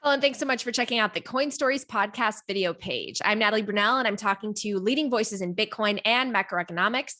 Hello, and thanks so much for checking out the Coin Stories podcast video page. I'm Natalie Brunell, and I'm talking to leading voices in Bitcoin and macroeconomics.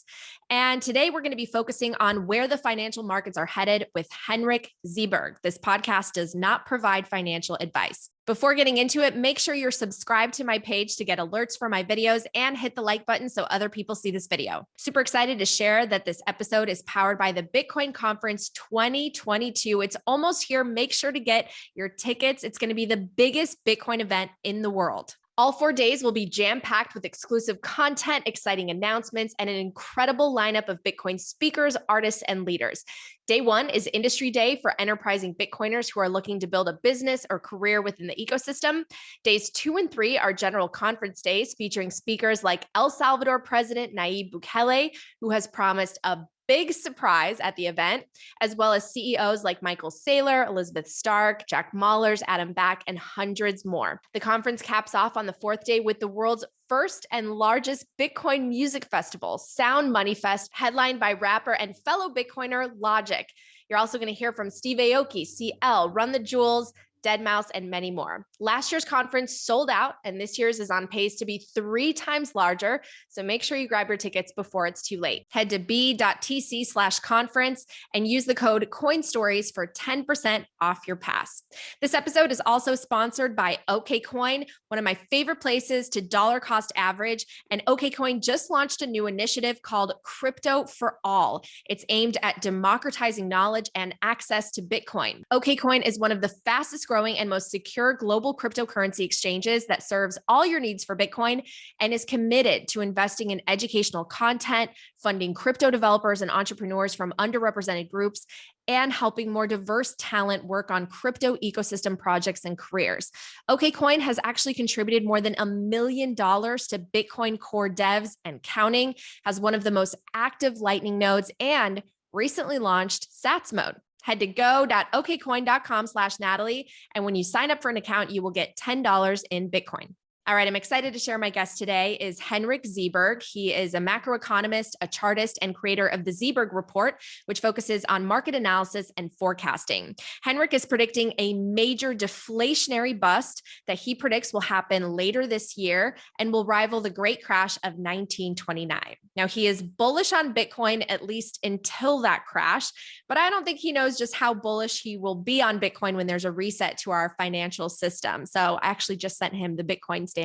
And today we're going to be focusing on where the financial markets are headed with Henrik Zeberg. This podcast does not provide financial advice. Before getting into it, make sure you're subscribed to my page to get alerts for my videos and hit the like button so other people see this video. Super excited to share that this episode is powered by the Bitcoin Conference 2022. It's almost here. Make sure to get your tickets. It's going to be the biggest Bitcoin event in the world. All 4 days will be jam-packed with exclusive content, exciting announcements, and an incredible lineup of Bitcoin speakers, artists, and leaders. Day one is Industry Day for enterprising Bitcoiners who are looking to build a business or career within the ecosystem. Days 2 and 3 are general conference days featuring speakers like El Salvador President Nayib Bukele, who has promised a big surprise at the event, as well as CEOs like Michael Saylor, Elizabeth Stark, Jack Mallers, Adam Back, and hundreds more. The conference caps off on the 4th day with the world's first and largest Bitcoin music festival, Sound Money Fest, headlined by rapper and fellow Bitcoiner Logic. You're also going to hear from Steve Aoki, CL, Run the Jewels, Deadmau5, and many more. Last year's conference sold out, and this year's is on pace to be 3 times larger. So make sure you grab your tickets before it's too late. Head to b.tc/conference and use the code COINSTORIES for 10% off your pass. This episode is also sponsored by OKCoin, one of my favorite places to dollar cost average. And OKCoin just launched a new initiative called Crypto for All. It's aimed at democratizing knowledge and access to Bitcoin. OKCoin is one of the fastest growing and most secure global cryptocurrency exchanges that serves all your needs for Bitcoin and is committed to investing in educational content, funding crypto developers and entrepreneurs from underrepresented groups, and helping more diverse talent work on crypto ecosystem projects and careers. OKCoin has actually contributed more than $1 million to Bitcoin core devs and counting, has one of the most active Lightning nodes, and recently launched Sats mode. Head to go.okcoin.com/Natalie. And when you sign up for an account, you will get $10 in Bitcoin. All right, I'm excited to share my guest today is Henrik Zeberg. He is a macroeconomist, a chartist, and creator of TheZebergReport, which focuses on market analysis and forecasting. Henrik is predicting a major deflationary bust that he predicts will happen later this year and will rival the great crash of 1929. Now, he is bullish on Bitcoin, at least until that crash, but I don't think he knows just how bullish he will be on Bitcoin when there's a reset to our financial system. So I actually just sent him the Bitcoin standard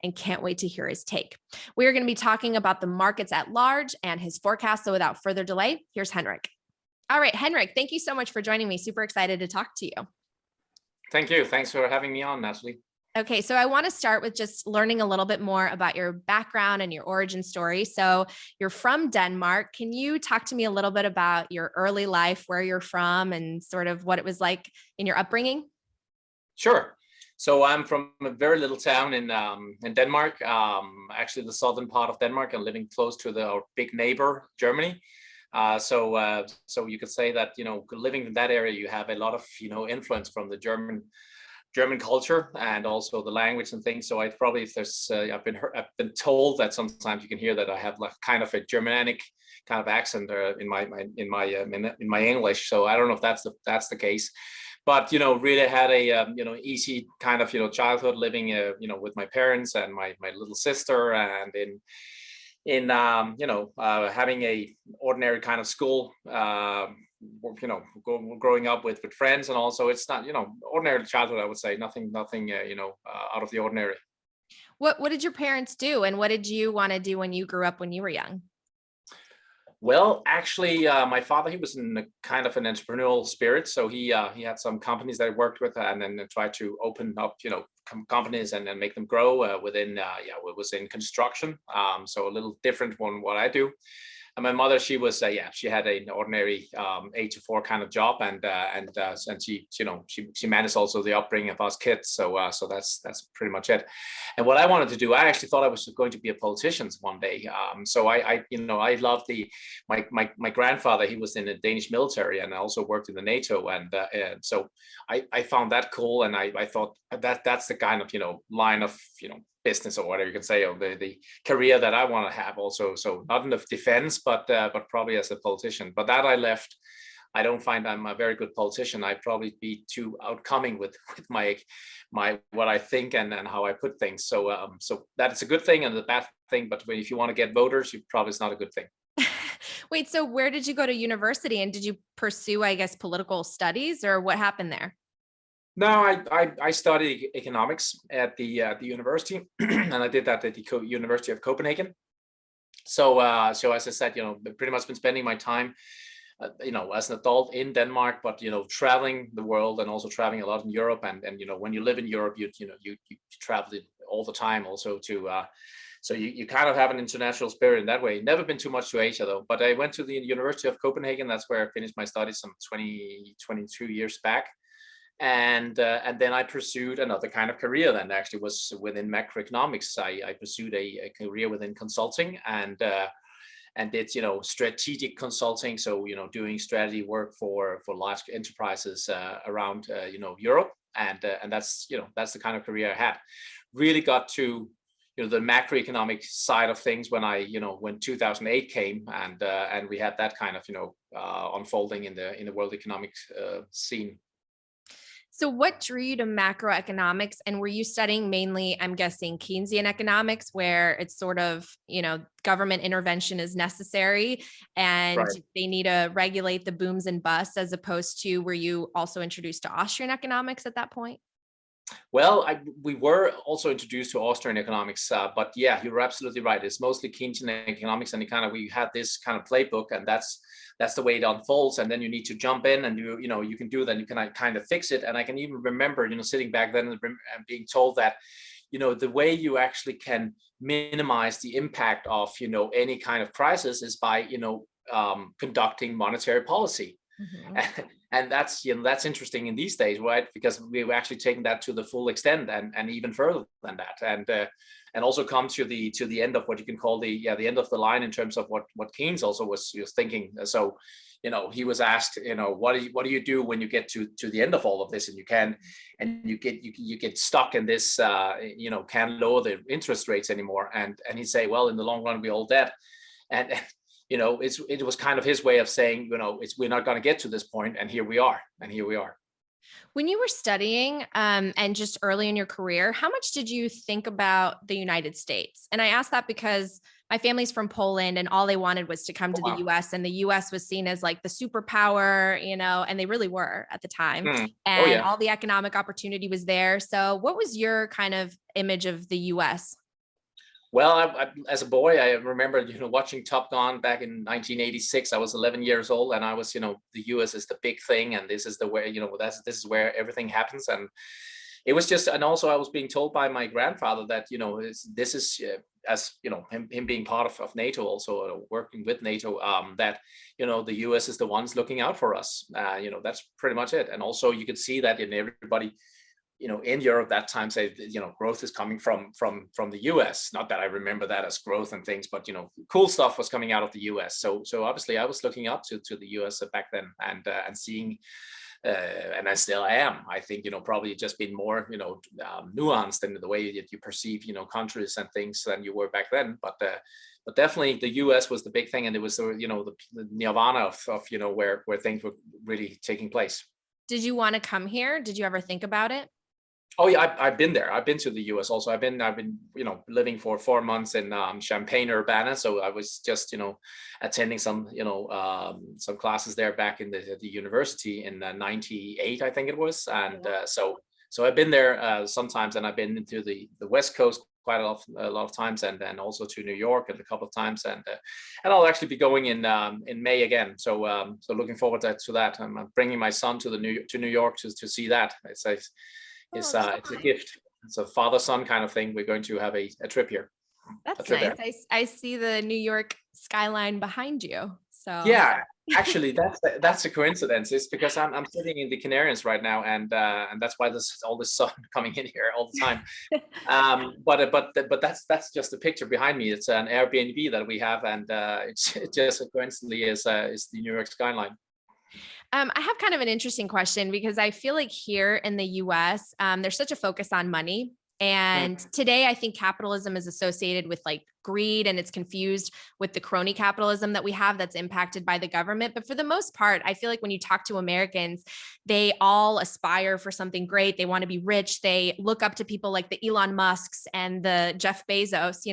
and can't wait to hear his take. We are going to be talking about the markets at large and his forecast. So without further delay, here's Henrik. All right, Henrik, thank you so much for joining me. Super excited to talk to you. Thank you. Thanks for having me on, Natalie. Okay, so I want to start with just learning a little bit more about your background and your origin story. So you're from Denmark. Can you talk to me a little bit about your early life, where you're from, and sort of what it was like in your upbringing? Sure. So I'm from a very little town in Denmark, actually the southern part of Denmark, and living close to our big neighbor, Germany. So you could say that, living in that area, you have a lot of, influence from the German culture and also the language and things. So I've been told that sometimes you can hear that I have like kind of a Germanic kind of accent in my English. So I don't know if that's the case. But really had a easy kind of childhood living with my parents and my little sister, and in having a ordinary kind of school, growing up with friends, and also it's not ordinary childhood, I would say, nothing out of the ordinary. What did your parents do, and what did you want to do when you grew up when you were young? Well, actually, my father, he was in a kind of an entrepreneurial spirit. So he had some companies that he worked with, and then tried to open up, companies and then make them grow within, it was in construction. So a little different from what I do. And my mother, she was, she had an ordinary 8 to 4 kind of job, and she managed also the upbringing of us kids. So that's pretty much it. And what I wanted to do, I actually thought I was going to be a politician one day. So I loved my grandfather. He was in the Danish military and also worked in the NATO, and so I found that cool, and I thought that's the kind of line of business, or whatever you can say, or the career that I want to have also. So not in the defense, but probably as a politician. But that I left I don't find I'm a very good politician. I'd probably be too outcoming with my what I think and how I put things. So so that's a good thing and the bad thing. But if you want to get voters, you probably it's not a good thing. Wait, so where did you go to university and did you pursue, I guess, political studies or what happened there? No, I studied economics at the university, and I did that at the University of Copenhagen. So as I said, pretty much been spending my time, as an adult in Denmark, but traveling the world and also traveling a lot in Europe. And when you live in Europe, you travel all the time also to. So you kind of have an international spirit in that way. Never been too much to Asia though, but I went to the University of Copenhagen. That's where I finished my studies some 22 years back. And then I pursued another kind of career. Then actually was within macroeconomics. I pursued a career within consulting and did strategic consulting. So doing strategy work for large enterprises around Europe. And that's that's the kind of career I had. Really got to the macroeconomic side of things when 2008 came and we had that kind of unfolding in the world economic scene. So what drew you to macroeconomics? And were you studying mainly, I'm guessing, Keynesian economics, where it's sort of, government intervention is necessary and Right. they need to regulate the booms and busts, as opposed to, were you also introduced to Austrian economics at that point? Well, we were also introduced to Austrian economics, but yeah, you're absolutely right. It's mostly Keynesian economics, and we had this kind of playbook, and that's the way it unfolds. And then you need to jump in, and you can do that. You can kind of fix it. And I can even remember, sitting back then and being told that, the way you actually can minimize the impact of any kind of crisis is by conducting monetary policy. Mhm. And that's interesting in these days, right? Because we've actually taken that to the full extent and even further than that, and also come to the end of what you can call the end of the line in terms of what Keynes also was thinking. So he was asked, what do you do when you get to the end of all of this, and you get stuck in this, can't lower the interest rates anymore, and he say, well, in the long run we're all dead. And it was kind of his way of saying, we're not going to get to this point, and here we are. When you were studying and just early in your career, how much did you think about the United States? And I ask that because my family's from Poland and all they wanted was to come Oh, to the wow. US, and the US was seen as like the superpower, and they really were at the time. Oh And yeah. all the economic opportunity was there. So what was your kind of image of the US? Well, as a boy, I remember, watching Top Gun back in 1986. I was 11 years old, and I was, the U.S. is the big thing, and this is the way, this is where everything happens. And it was just, and also I was being told by my grandfather that, this is, as him being part of NATO, also working with NATO, that the U.S. is the ones looking out for us. That's pretty much it. And also you could see that in everybody in Europe that time say, growth is coming from the US. Not that I remember that as growth and things, but cool stuff was coming out of the US. So obviously I was looking up to the US back then, and seeing, and I still am. I think probably just been more nuanced in the way that you perceive countries and things than you were back then. But definitely the US was the big thing, and it was the nirvana of where things were really taking place. Did you want to come here? Did you ever think about it? Oh yeah, I've been there. I've been to the US also. I've been living for 4 months in Champaign, Urbana. So I was just attending some some classes there back in the university in '98, I think it was. And so I've been there sometimes, and I've been into the West Coast quite a lot of times, and then also to New York a couple of times, and I'll actually be going in May again. So so looking forward to that. I'm bringing my son to New York to see that. It's a gift. It's a father-son kind of thing. We're going to have a trip here. That's nice. I see the New York skyline behind you. So Yeah, actually, that's a coincidence. It's because I'm sitting in the Canarians right now, and that's why there's all this sun coming in here all the time. But that's just a picture behind me. It's an Airbnb that we have, and it just coincidentally is the New York skyline. I have kind of an interesting question because I feel like here in the US, there's such a focus on money. And today, I think capitalism is associated with like greed and it's confused with the crony capitalism that we have that's impacted by the government. But for the most part, I feel like when you talk to Americans, they all aspire for something great. They want to be rich. They look up to people like the Elon Musks and the Jeff Bezos,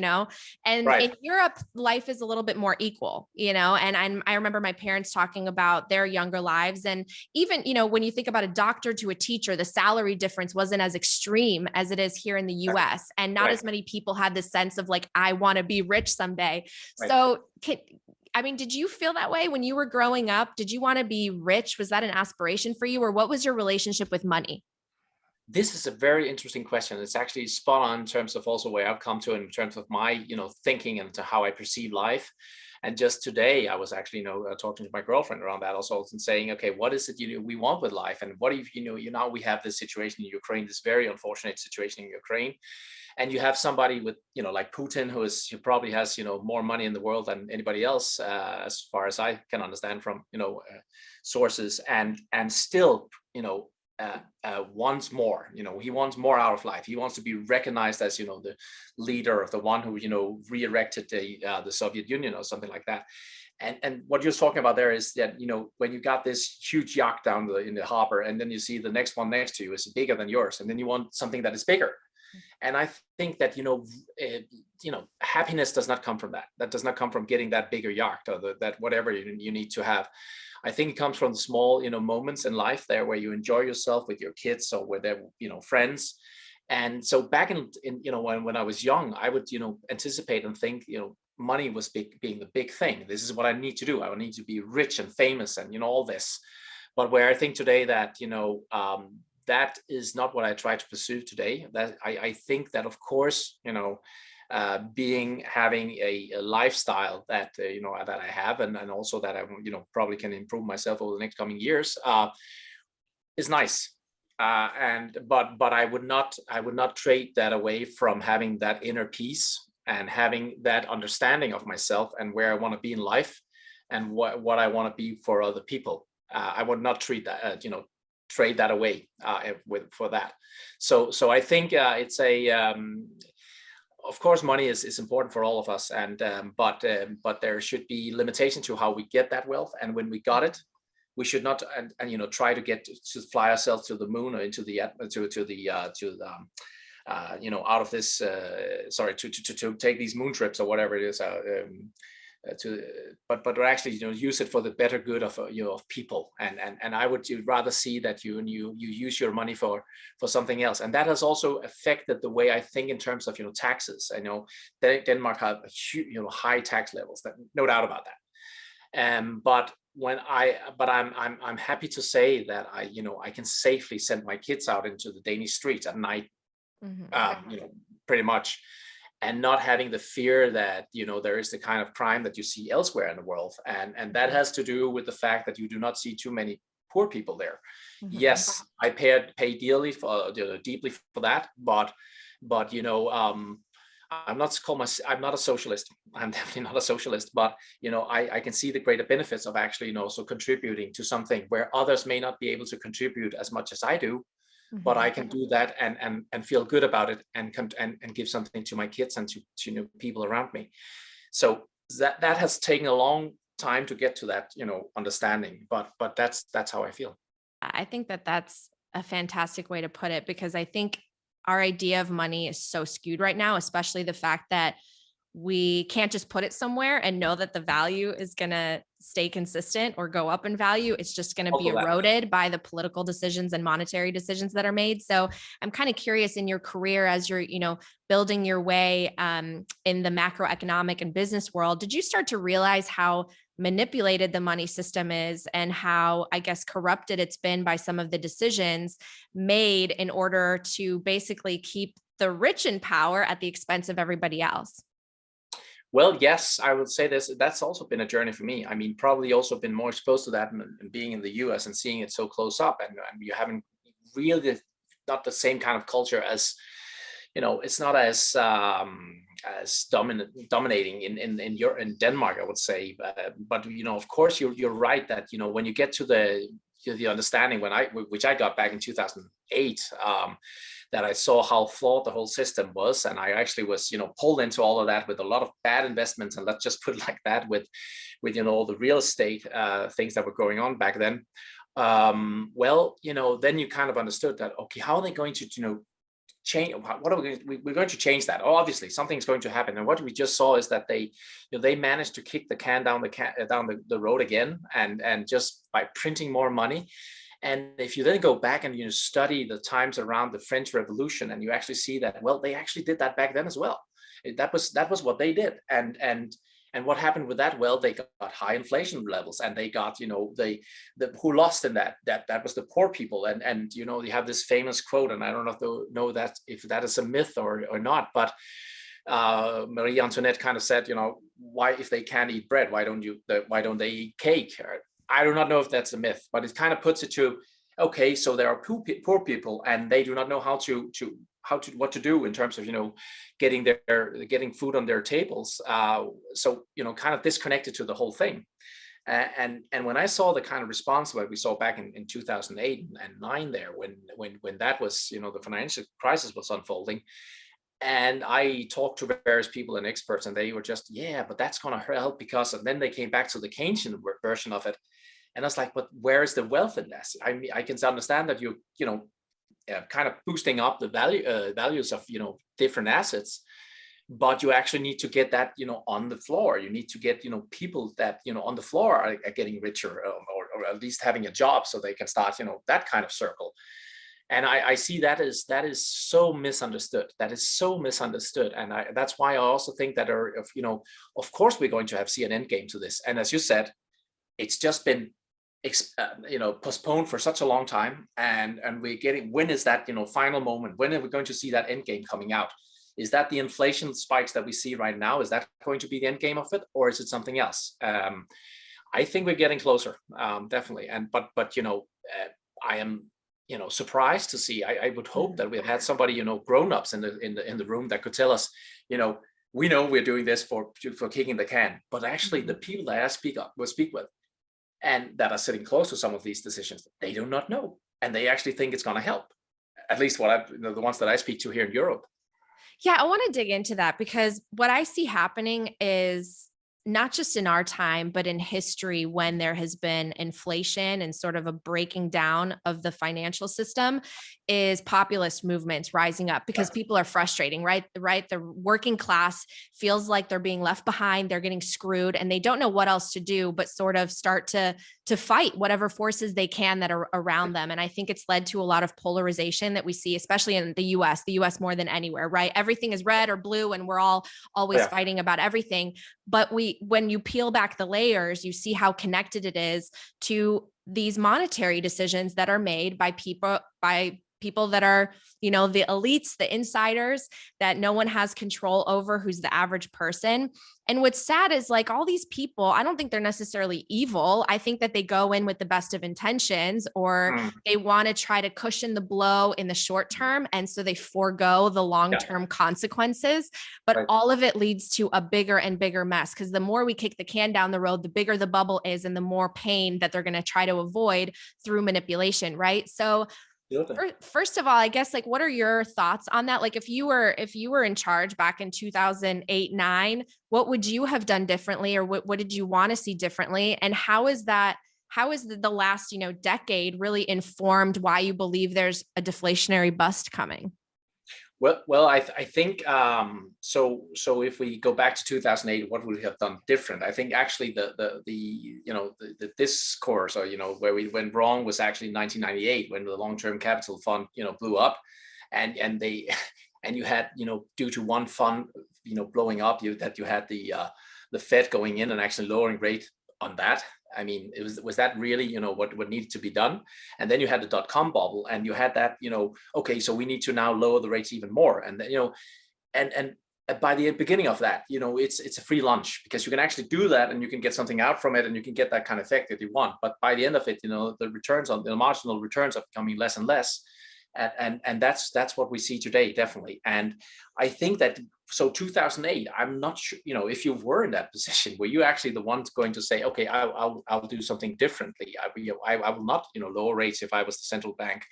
and in Europe, life is a little bit more equal, and I remember my parents talking about their younger lives. And even, when you think about a doctor to a teacher, the salary difference wasn't as extreme as it is here in the US. And not as many people had this sense of like, I want to be rich someday. So did you feel that way when you were growing up? Did you want to be rich? Was that an aspiration for you? Or what was your relationship with money? This is a very interesting question. It's actually spot on in terms of also where I've come to in terms of my, thinking and to how I perceive life. And just today, I was actually, talking to my girlfriend around that also and saying, okay, what is it, we want with life? And what if, now we have this situation in Ukraine, this very unfortunate situation in Ukraine. And you have somebody with, like Putin, who probably has, more money in the world than anybody else, as far as I can understand from, sources, and still, wants more. He wants more out of life. He wants to be recognized as, the leader of the one who, re-erected the Soviet Union or something like that. And what you're talking about there is that, when you got this huge yacht down in the harbor, and then you see the next one next to you is bigger than yours, and then you want something that is bigger. And I think that, happiness does not come from that. That does not come from getting that bigger yacht or that whatever you need to have. I think it comes from the small, moments in life there where you enjoy yourself with your kids or with their, friends. And so back in when I was young, I would, anticipate and think, money was being the big thing. This is what I need to do. I need to be rich and famous and, all this. But where I think today that, that is not what I try to pursue today. That I think that, of course, having a lifestyle that that I have, and also that I probably can improve myself over the next coming years, is nice. But I would not trade that away from having that inner peace and having that understanding of myself and where I want to be in life and what I want to be for other people. I would not trade that away for that. So I think it's a of course money is important for all of us, and but there should be limitation to how we get that wealth, and when we got it, we should not and try to get to fly ourselves to the moon or into the out of this to take these moon trips or whatever it is but actually use it for the better good of of people, and I would rather see that you use your money for something else. And that has also affected the way I think in terms of taxes. I know Denmark have a huge, high tax levels, that no doubt about that. But I'm happy to say that I can safely send my kids out into the Danish streets at night, pretty much, and not having the fear that there is the kind of crime that you see elsewhere in the world, and that has to do with the fact that you do not see too many poor people there. Yes, I pay dearly for deeply for that, but I'm not a socialist. I'm definitely not a socialist, but I can see the greater benefits of actually also contributing to something where others may not be able to contribute as much as I do. But I can do that and feel good about it and give something to my kids and to people around me. So that has taken a long time to get to that understanding. But that's how I feel. I think that that's a fantastic way to put it, because I think our idea of money is so skewed right now, especially the fact that we can't just put it somewhere and know that the value is going to stay consistent or go up in value. It's just going to be eroded by the political decisions and monetary decisions that are made. So I'm kind of curious, in your career, as you're, building your way in the macroeconomic and business world, did you start to realize how manipulated the money system is and how, I guess, corrupted it's been by some of the decisions made in order to basically keep the rich in power at the expense of everybody else? Well, yes, I would say that's also been a journey for me. I mean, probably also been more exposed to that and being in the US and seeing it so close up, and you haven't really not the same kind of culture as it's not as dominating in Denmark, I would say. But of course, you're right that when you get to the understanding which I got back in 2008, that I saw how flawed the whole system was, and I actually was pulled into all of that with a lot of bad investments, and let's just put it like that, with all the real estate things that were going on back then. Then you kind of understood that, okay, how are they going to change? What are we're going to change that? Oh, obviously something's going to happen. And what we just saw is that they managed to kick the can down the road again, and just by printing more money. And if you then go back and study the times around the French Revolution, and you actually see that, well, they actually did that back then as well. That was what they did. And what happened with that? Well, they got high inflation levels, and they got, who lost in that was the poor people. And you have this famous quote, and I don't know if that is a myth or not, but Marie Antoinette kind of said, why, if they can't eat bread, why don't they eat cake? I do not know if that's a myth, but it kind of puts it to, okay, so there are poor people, and they do not know what to do in terms of getting food on their tables. So kind of disconnected to the whole thing. And when I saw the kind of response that we saw back in 2008 and 2009 there, when that was the financial crisis was unfolding, and I talked to various people and experts, and they were just, yeah, but that's going to help because, and then they came back to the Keynesian version of it, and I was like, but where is the wealth in this? I mean, I can understand that kind of boosting up the values of different assets, but you actually need to get that on the floor. You need to get people that on the floor are getting richer, or at least having a job, so they can start that kind of circle. And I see that is so misunderstood. That is so misunderstood, and that's why I also think that of course we're going to see an end game to this. And as you said, it's just been postponed for such a long time, and we're getting, when is that final moment? When are we going to see that end game coming out? Is that the inflation spikes that we see right now? Is that going to be the end game of it, or is it something else? I think we're getting closer, definitely. And but I am surprised to see. I would hope that we have had somebody grown-ups in the room that could tell us, we know we're doing this for kicking the can, but actually the people that I speak with, and that are sitting close to some of these decisions, they do not know, and they actually think it's going to help. At least the ones that I speak to here in Europe. Yeah, I want to dig into that, because what I see happening is not just in our time, but in history, when there has been inflation and sort of a breaking down of the financial system, is populist movements rising up because people are frustrating, right? The working class feels like they're being left behind, they're getting screwed, and they don't know what else to do but sort of start to fight whatever forces they can that are around them. And I think it's led to a lot of polarization that we see, especially in the US more than anywhere, right? Everything is red or blue, and we're all always fighting about everything. But when you peel back the layers, you see how connected it is to these monetary decisions that are made by people that are, the elites, the insiders that no one has control over, who's the average person. And what's sad is, like, all these people, I don't think they're necessarily evil. I think that they go in with the best of intentions, or they want to try to cushion the blow in the short term. And so they forego the long-term consequences, but all of it leads to a bigger and bigger mess. Because the more we kick the can down the road, the bigger the bubble is, and the more pain that they're going to try to avoid through manipulation. Right. So first of all, I guess, like, what are your thoughts on that? Like, if you were in charge back in 2008-9, what would you have done differently, or what did you want to see differently? And how is the last, decade really informed why you believe there's a deflationary bust coming? Well, I think so. If we go back to 2008, what would we have done different? I think actually the discourse, or where we went wrong, was actually 1998, when the long-term capital fund blew up, and you had due to one fund blowing up, you had the Fed going in and actually lowering rate on that. I mean, was that really, what needed to be done? And then you had the dot-com bubble, and you had that, okay, so we need to now lower the rates even more. And then, and by the beginning of that, it's a free lunch, because you can actually do that, and you can get something out from it, and you can get that kind of effect that you want. But by the end of it, the returns on the marginal returns are becoming less and less. And that's what we see today, definitely. And I think that, so 2008, I'm not sure, if you were in that position, were you actually the one going to say, okay, I'll do something differently? I will not, lower rates if I was the central bank,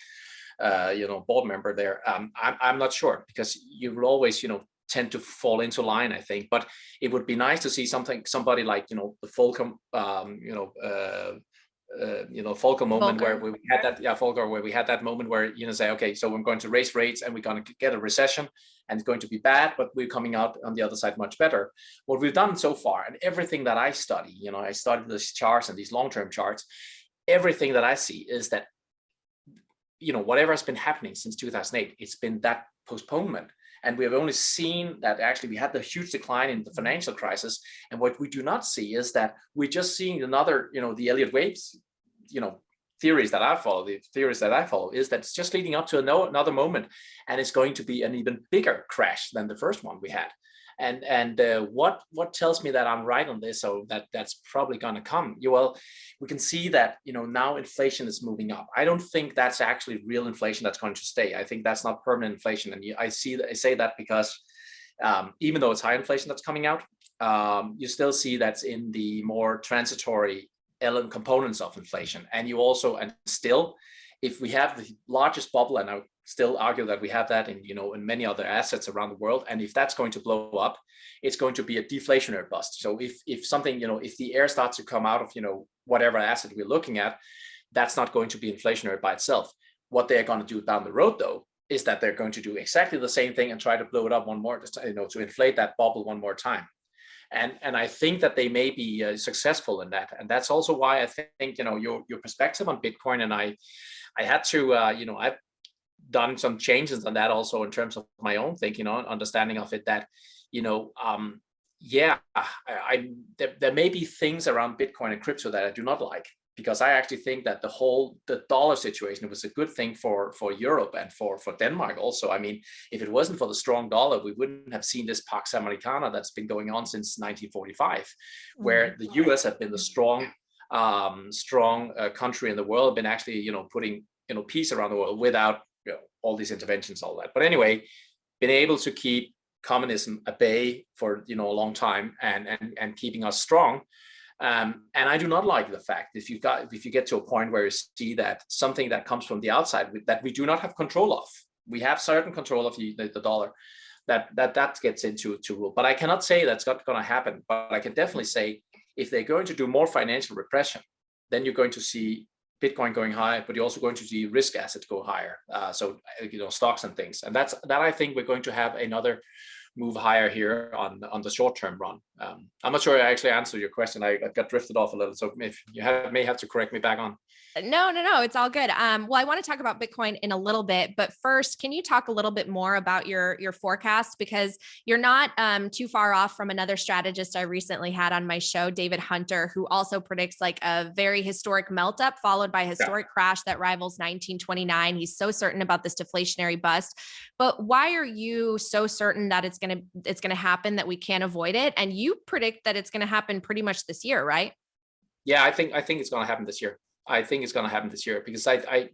board member there. I'm not sure, because you will always, tend to fall into line, I think. But it would be nice to see somebody like, the Volcker, Volcker moment where we had that, Volcker, where we had that moment where, say, okay, so we're going to raise rates and we're going to get a recession and it's going to be bad, but we're coming out on the other side much better. What we've done so far, and everything that I study, I studied these charts and these long-term charts, everything that I see is that, whatever has been happening since 2008, it's been that postponement. And we have only seen that actually we had the huge decline in the financial crisis. And what we do not see is that we're just seeing another, the Elliott waves, theories that I follow, is that it's just leading up to another moment. And it's going to be an even bigger crash than the first one we had. And what tells me that I'm right on this, so that's probably going to come? Well, we can see that now inflation is moving up. I don't think that's actually real inflation that's going to stay. I think that's not permanent inflation, and I say that because even though it's high inflation that's coming out, you still see that's in the more transitory element components of inflation, and you also still, if we have the largest bubble, and I still argue that we have that in many other assets around the world, and if that's going to blow up, it's going to be a deflationary bust. So if something, if the air starts to come out of whatever asset we're looking at, that's not going to be inflationary by itself. What they're going to do down the road, though, is that they're going to do exactly the same thing and try to blow it up one more, to inflate that bubble one more time. And I think that they may be successful in that. And that's also why I think, your perspective on Bitcoin, and I had to, I've done some changes on that also in terms of my own thinking, understanding of it, that, there may be things around Bitcoin and crypto that I do not like, because I actually think that the dollar situation was a good thing for Europe and for Denmark also. I mean, if it wasn't for the strong dollar, we wouldn't have seen this Pax Americana that's been going on since 1945, where the US have been the strong country in the world, been actually, putting, peace around the world without all these interventions, all that. But anyway, been able to keep communism at bay for a long time, and keeping us strong. And I do not like the fact if you get to a point where you see that something that comes from the outside that we do not have control of, we have certain control of the dollar, that gets into rule. But I cannot say that's not going to happen. But I can definitely say if they're going to do more financial repression, then you're going to see Bitcoin going high, but you're also going to see risk assets go higher. So stocks and things, and that I think we're going to have another move higher here on the short-term run. I'm not sure I actually answered your question. I got drifted off a little, so if you may have to correct me back on. No, it's all good. Well, I want to talk about Bitcoin in a little bit, but first, can you talk a little bit more about your forecast? Because you're not too far off from another strategist I recently had on my show, David Hunter, who also predicts like a very historic melt up followed by a historic crash that rivals 1929. He's so certain about this deflationary bust. But why are you so certain that it's going to happen, that we can't avoid it? And you predict that it's going to happen pretty much this year, right? Yeah, I think it's going to happen this year. I think it's going to happen this year, because I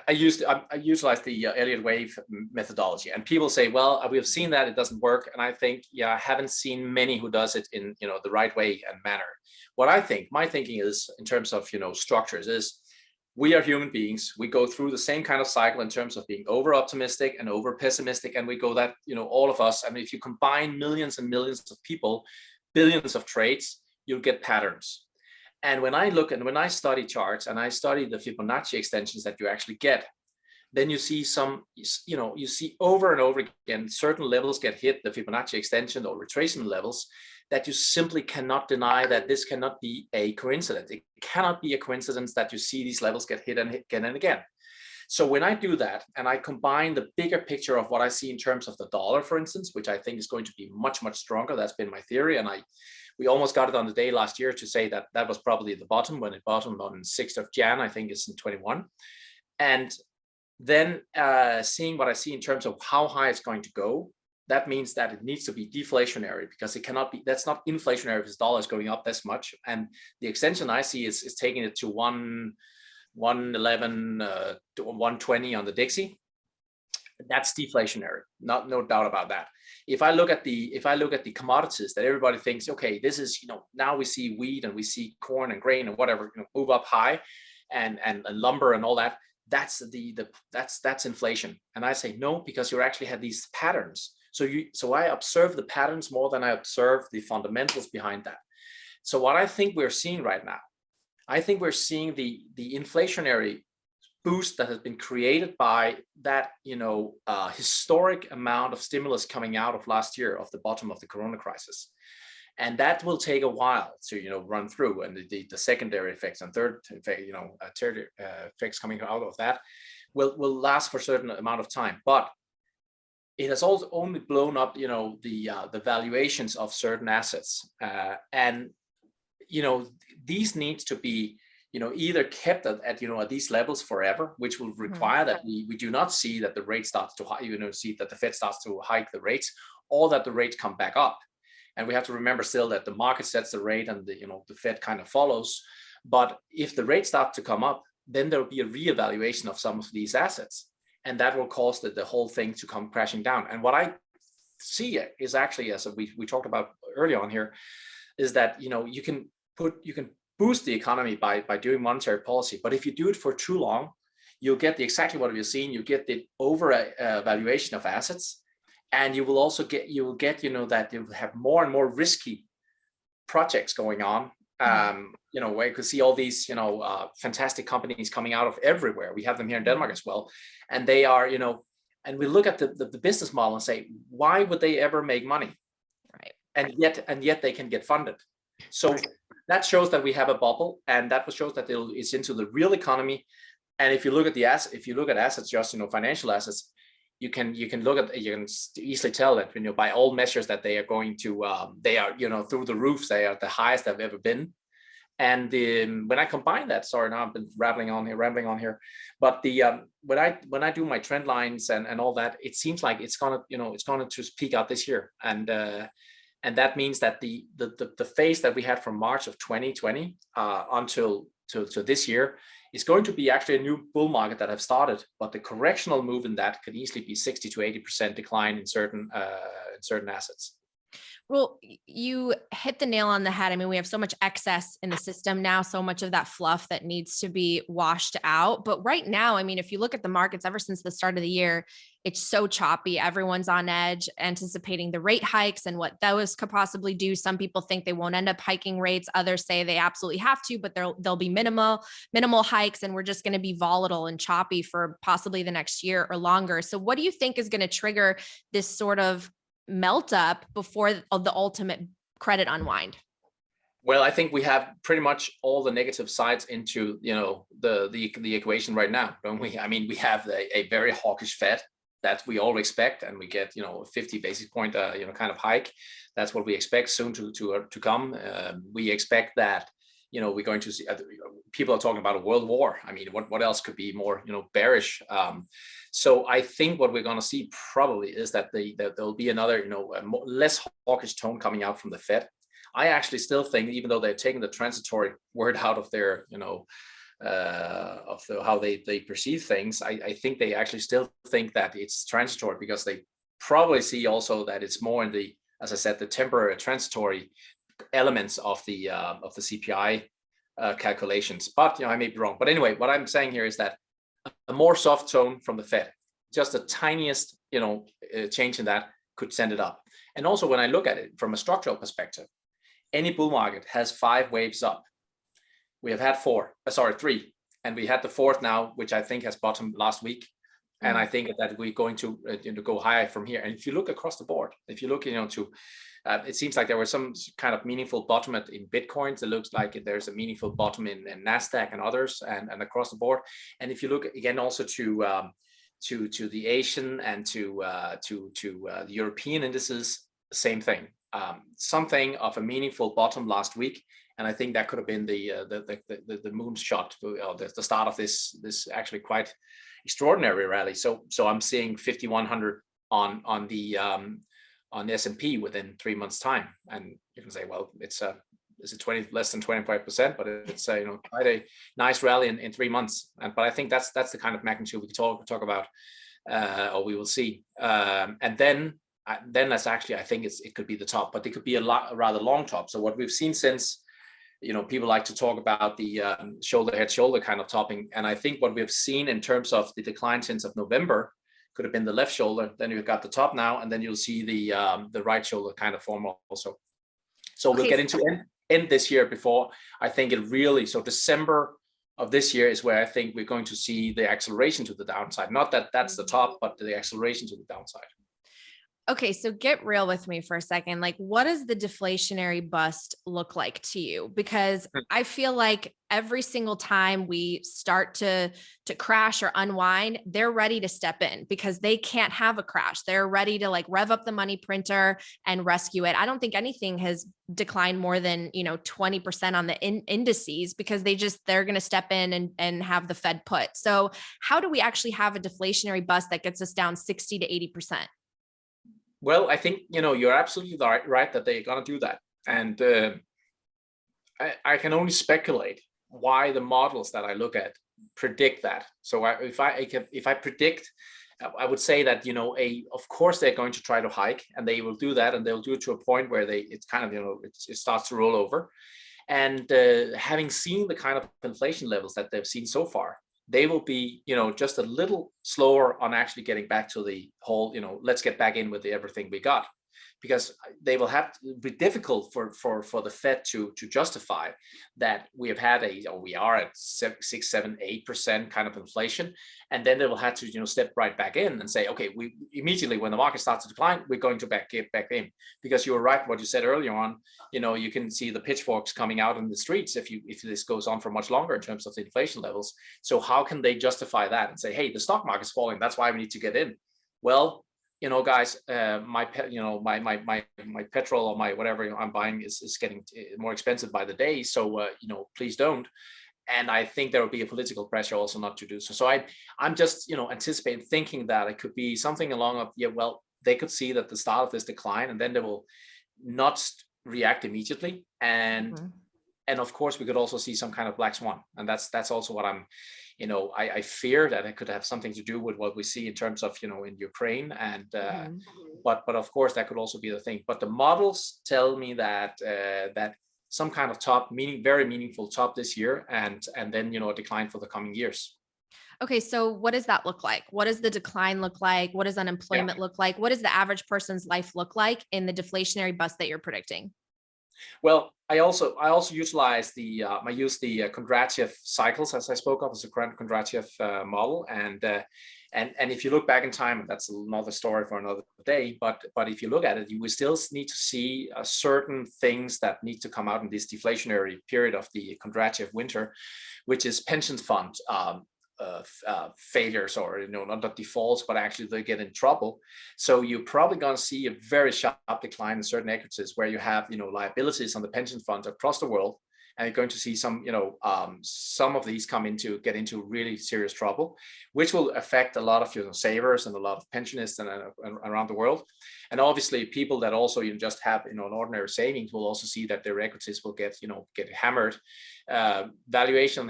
utilize the Elliott wave methodology, and people say, well, we have seen that it doesn't work. And I think, I haven't seen many who does it in, the right way and manner. What I think, my thinking is in terms of, structures, is we are human beings. We go through the same kind of cycle in terms of being over optimistic and over pessimistic. And we go that, all of us, I mean, if you combine millions and millions of people, billions of trades, you'll get patterns. And when I study charts and I study the Fibonacci extensions that you actually get, then you see you see over and over again, certain levels get hit, the Fibonacci extension or retracement levels, that you simply cannot deny that this cannot be a coincidence. It cannot be a coincidence that you see these levels get hit again and again. So when I do that and I combine the bigger picture of what I see in terms of the dollar, for instance, which I think is going to be much, much stronger, that's been my theory. And we almost got it on the day last year to say that was probably the bottom, when it bottomed on 6th of Jan, I think it's in 21. And then seeing what I see in terms of how high it's going to go, that means that it needs to be deflationary, because it cannot be, that's not inflationary if the dollar is going up this much. And the extension I see is taking it to 111 to 120 on the Dixie. That's deflationary, no doubt about that. If I look at the commodities that everybody thinks, okay, this is, now we see wheat and we see corn and grain and whatever, move up high, and lumber and all that. That's that's inflation. And I say no, because you actually had these patterns. So I observe the patterns more than I observe the fundamentals behind that. So what I think we're seeing right now, I think we're seeing the inflationary boost that has been created by that, historic amount of stimulus coming out of last year, of the bottom of the Corona crisis. And that will take a while to, run through, and the secondary effects and third tertiary effects coming out of that will last for a certain amount of time. But it has also only blown up, the valuations of certain assets, and these need to be, either kept at these levels forever, which will require that we do not see that the rate starts to see that the Fed starts to hike the rates, or that the rates come back up. And we have to remember still that the market sets the rate and the Fed kind of follows. But if the rates start to come up, then there will be a reevaluation of some of these assets, and that will cause the whole thing to come crashing down. And what I see is actually, as we talked about early on here, is that you can boost the economy by doing monetary policy, but if you do it for too long, you'll get exactly what we've seen. You get the over valuation of assets, and you will also get that you will have more and more risky projects going on. Where you could see all these fantastic companies coming out of everywhere. We have them here in Denmark as well, and they are and we look at the business model and say, why would they ever make money? Right. And yet they can get funded. So that shows that we have a bubble, and that shows that it's into the real economy. And if you look at assets, just financial assets, you can easily tell that by all measures that they are going to they are through the roofs. They are the highest they've ever been. And when I combine that, sorry, now I've been rambling on here, but when I do my trend lines and all that, it seems like it's gonna just peak out this year, and that means that the phase that we had from March of 2020 until to this year is going to be actually a new bull market that have started, but the correctional move in that could easily be 60 to 80% decline in certain assets. Well, you hit the nail on the head. I mean, we have so much excess in the system now, so much of that fluff that needs to be washed out. But right now, I mean, if you look at the markets ever since the start of the year, it's so choppy. Everyone's on edge, anticipating the rate hikes and what those could possibly do. Some people think they won't end up hiking rates. Others say they absolutely have to, but there'll be minimal hikes, and we're just going to be volatile and choppy for possibly the next year or longer. So what do you think is going to trigger this sort of melt up before the ultimate credit unwind? Well, I think we have pretty much all the negative sides into the equation right now, don't we? I mean, we have a very hawkish Fed that we all expect, and we get 50 basis point kind of hike. That's what we expect soon to come. We expect that we're going to see people are talking about a world war. I mean, what else could be more bearish? So I think what we're going to see probably is that there'll be another less hawkish tone coming out from the Fed. I actually still think, even though they're taking the transitory word out of their how they perceive things, I think they actually still think that it's transitory, because they probably see also that it's more in the, as I said, the temporary transitory elements of the CPI calculations. But I may be wrong. But anyway, what I'm saying here is that a more soft tone from the Fed, just the tiniest change in that could send it up. And also, when I look at it from a structural perspective, any bull market has 5 waves up. We have had 3, and we had the 4th now, which I think has bottomed last week. And I think that we're going to go higher from here. And if you look across the board, if you look to it seems like there was some kind of meaningful bottom in Bitcoins. It looks like there's a meaningful bottom in NASDAQ and others, and across the board. And if you look again also to the Asian and to the European indices, same thing. Something of a meaningful bottom last week, and I think that could have been the moonshot, the start of this actually quite extraordinary rally. So I'm seeing 5,100 on the S&P within 3 months time, and you can say, well, it's is it less than 25%, but it's quite a nice rally in 3 months. But I think that's the kind of magnitude we can talk about, or we will see. And then that's actually, I think it could be the top, but it could be a rather long top. So what we've seen since, people like to talk about the shoulder head shoulder kind of topping, and I think what we've seen in terms of the decline since of November could have been the left shoulder. Then you've got the top now, and then you'll see the right shoulder kind of form also. So we'll get into end this year before I think it really. So December of this year is where I think we're going to see the acceleration to the downside. Not that that's the top, but the acceleration to the downside. Okay, so get real with me for a second. Like, what does the deflationary bust look like to you? Because I feel like every single time we start to crash or unwind, they're ready to step in because they can't have a crash. They're ready to like rev up the money printer and rescue it. I don't think anything has declined more than 20% on the indices because they're going to step in and have the Fed put. So how do we actually have a deflationary bust that gets us down 60 to 80%? Well, I think, you're absolutely right that they're going to do that. And I can only speculate why the models that I look at predict that. So if I predict, I would say that, of course, they're going to try to hike, and they will do that, and they'll do it to a point where it's kind of, it starts to roll over. And having seen the kind of inflation levels that they've seen so far, they will be, just a little slower on actually getting back to the whole, let's get back in with everything we got, because they will have to be difficult for the Fed to justify that we are at 6, 7, 8% kind of inflation, and then they will have to step right back in and say, okay, we immediately when the market starts to decline, we're going to get back in, because you were right what you said earlier on. You can see the pitchforks coming out in the streets if this goes on for much longer in terms of the inflation levels. So how can they justify that and say, hey, the stock market's falling, that's why we need to get in? Well, guys, my petrol or my whatever I'm buying is getting more expensive by the day. So, please don't. And I think there will be a political pressure also not to do so. So I'm just, anticipating, thinking that it could be something along of, they could see that the start of this decline, and then they will not react immediately. And of course, we could also see some kind of black swan. And that's also what I'm, I fear that it could have something to do with what we see in terms of, in Ukraine. And, but of course, that could also be the thing. But the models tell me that, some kind of top, very meaningful top this year, and then, a decline for the coming years. Okay, so what does that look like? What does the decline look like? What does unemployment look like? What does the average person's life look like in the deflationary bust that you're predicting? Well, I also utilize the Kondratiev cycles, as I spoke of, as a Kondratiev model, and if you look back in time, and that's another story for another day, but if you look at it, you will still need to see certain things that need to come out in this deflationary period of the Kondratiev winter, which is pension fund failures, or not the defaults, but actually they get in trouble. So you're probably going to see a very sharp decline in certain equities where you have liabilities on the pension funds across the world, and you're going to see some some of these get into really serious trouble, which will affect a lot of savers and a lot of pensionists and around the world. And obviously people that also just have an ordinary savings will also see that their equities will get hammered. Valuation on